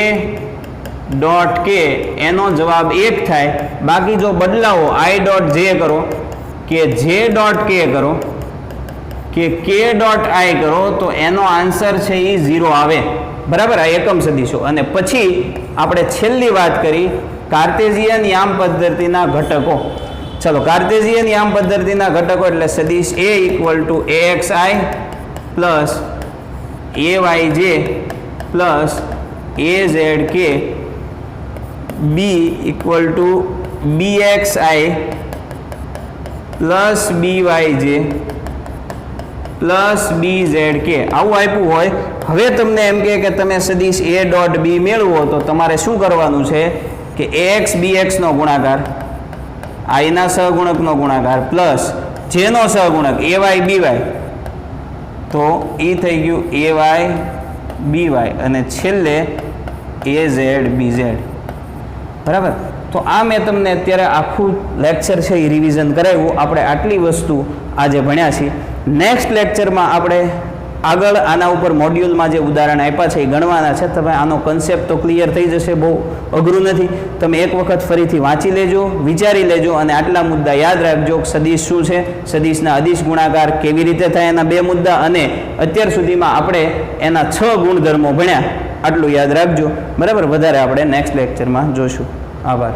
ડોટ કે એનો જવાબ 1 થાય. બાકી જો બદલાવો આઈ ડોટ જે કરો કે જે ડોટ કે કરો કે કે ડોટ આઈ કરો તો એનો આન્સર છે એ 0 આવે. બરાબર, આ એકમ સદિશો. અને પછી આપણે છેલ્લી વાત કરી કાર્ટેઝિયન યામ પદ્ધતિના ઘટકો. ચલો, કાર્ટેઝિયન યામ પદ્ધતિના ઘટકો એટલે સદિશ A equal to ax i plus ay j plus az k, B equal to bx i plus by j plus bz k. આવું આપ્યું હોય. હવે તમને એમ કે તમે સદિશ a ડોટ બી મેળવો તો તમારે શું કરવાનું છે કે ax bx નો ગુણાકાર, i ના સહગુણકનો ગુણાકાર પ્લસ j નો સહગુણક ay by, તો એ થઈ ગયું ay by અને છેલ્લે az bz. બરાબર. તો આ મેં તમને અત્યારે આખું લેક્ચર છે એ રિવિઝન કરાવ્યું. આપણે આટલી વસ્તુ આજે ભણ્યા છીએ. નેક્સ્ટ લેક્ચરમાં આપણે આગળ આના ઉપર મોડ્યુલમાં જે ઉદાહરણ આપ્યા છે એ ગણવાના છે. તમે આનો કન્સેપ્ટ તો ક્લિયર થઈ જશે, બહુ અઘરું નથી. તમે એક વખત ફરીથી વાંચી લેજો, વિચારી લેજો અને આટલા મુદ્દા યાદ રાખજો. સદિશ શું છે, સદિશના અદિશ ગુણાકાર કેવી રીતે થાય, એના બે મુદ્દા, અને અત્યાર સુધીમાં આપણે એના 6 ગુણધર્મો ભણ્યા. આટલું યાદ રાખજો. બરાબર. વધારે આપણે નેક્સ્ટ લેક્ચરમાં જોશું. આભાર.